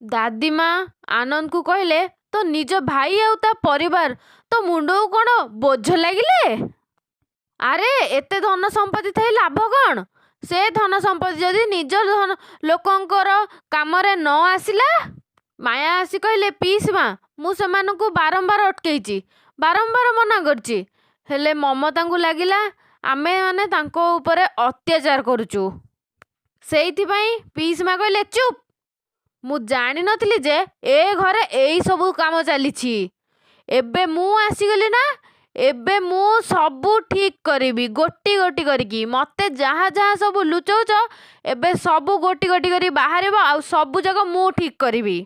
दादीमा आनंद को कहले तो निज भाई आउ ता परिवार तो मुंड को कौन बोझ लगिले। अरे एते धन संपत्ति थाई लाभ कौन? से धन संपत्ति जदि निज धन लोकंकर कामरे न आसिला। माया आसी कहले पीस माँ मु सेमानंकु बारंबार अटकेइची बारंबार मना करची हेले ममता को लगिला आमे माने तांको ऊपर अत्याचार करूचु। सेइथिपाई पीस माँ कहले चुप मु जानी नथिली जे ए घरे एई सबु काम चलीछि। एबे मु आसीगली ना एबे मु सबु ठीक करिबी गोटी गोटी करिकी मते जहाँ जहाँ सबु लुचौच एबे सबु गोटी गोटी करी बाहरिबो आउ सबु जगह मु ठीक करिबी।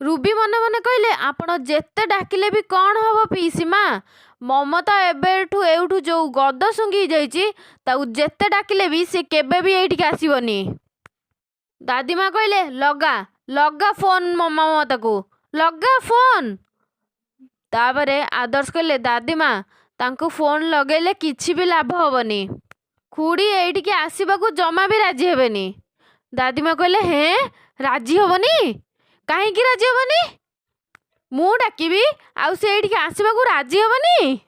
रूबी मने मने कहले आपण जेते डाकिले भी कौन हबो पीसी माँ ममता एबेठू एउठू जो गद सुंगी जाइछि ताऊ जेते डाकिले भी से केबे भी एइठिक आसीबनी। दादीमा कहले लगा लगा फोन ममता को लगा फोन। तापरे आदर्श कहले दादीमा तांको फोन लगेले किछि भी लाभ हबनी खुड़ी एइठिके आसीबाकू जमा भी राजी हेबेनी। दादीमा कहले हैं राजी हबनी काहे की राजी हबनी मु डाकिबी आउ से एइठिके आसीबाकू राजी हबनी।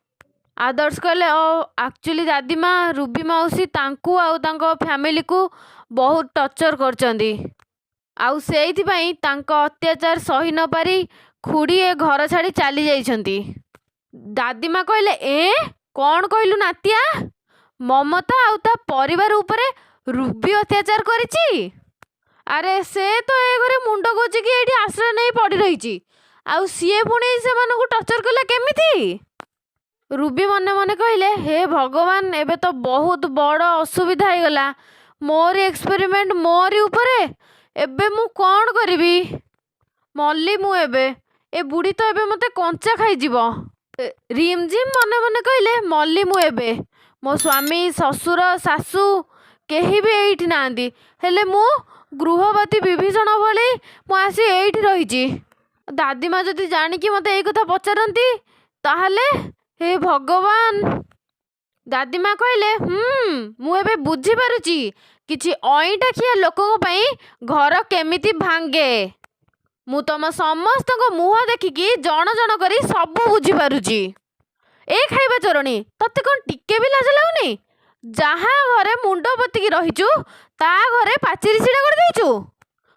आदर्श कहले ओ एक्चुअली दादीमा रूबी मौसी तांकू आउ तांको फैमिली को बहुत टर्चर करचंदी आउ सेइथिपाई तांको अत्याचार सही न पारी खुड़ी ए घर छाड़ी चली जाइछंती। दादीमा कहले ए कौन कहलु नातिया ममता आउ ता परिवार उपरे रूबी अत्याचार करिछि। अरे से तो ए घरे मुंड गोची कि एठी आश्रय नहीं पड़ी रहिछि आउ सीए पुणी से मानको टर्चर कला केमिति। रूबी मने मने कहले हे भगवान एबे तो बहुत बड़ असुविधा हो गला मोरी एक्सपेरिमेंट मोरी उपरे एबे मु कौन करिबी मल्ली मु एबे ए बुढ़ी तो एबे मते कंचा खाई जीवो। रिमझिम मने मने कहले मल्ली मु एबे मो स्वामी ससुर सासू केही भी एइठी नांदी हेले मु गृहवती विभीषण भली मु आसी एइठी रहिची। दादीमा जदि जानिकी मते एई कथा पचारंती ताहले हे भगवान। दादीमा कहले मु एबे बुझी पारुची किछि अईटा खिया लोकको पई घर केमिति भांगे मु तम समस्त को मुह देखिकी जण जण करी सबु बुझी पारुची। ए खाइबा चोरणी तते कोन टिके भी लाज लागुनी जहाँ घरे मुंड पतिकी रहिचु ता घरे पाचेरी छिड़ा कर देइचु।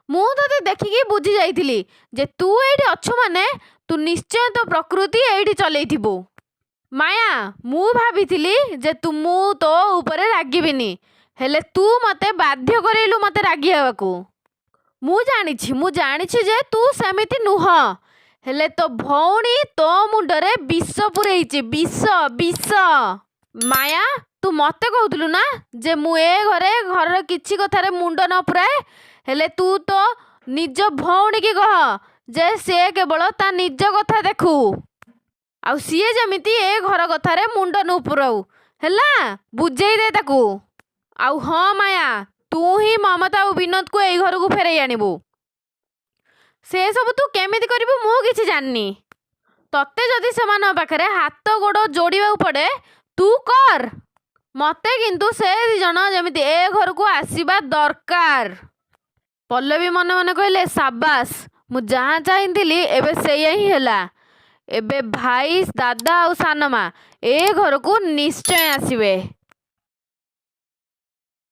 मु तते देखिकी बुझी जाइथिली जे तू एइठी अछु माने तू निश्चय तो प्रकृति एइठी चलेइथिबु। माया मु भाबिथिली जे तू मु तो ऊपर रागिबिनी हेले तू मते बाध्य करेलु मते रागी हेबाकू। मु जानिछि जे तू सेमिति नुह हेले तो भौणी तो मुंडरे विष पुरेइछि विष विष। माया तू मते कहूथलु ना जे मु ए घरे घर किछि कथारे मुंड न पुराए हेले तू तो निज भौणी की कह जे से केवल ता निज कथा देखू आउ सीए जमिति ए घर कथारे मुंड न पुराऊ हैला बुझेई दे ताकू। आउ हाँ माया तू ही ममता और विनोद को ए घर को फेरई आनिबू से सब तू केमिति करिबू मु किछि जाननी तते जदि सेमान पाखरे हाथ गोड़ जोड़िबा पड़े तू कर मते किंतु से दी जण जमिति ए घर को आसीबा दरकार। पल्लवी मने मने कहले साबास मु जहाँ चाहिथिली एबे सेया ही हैला एबे भाई दादा और सानमा ए घर को निश्चय आसीबे।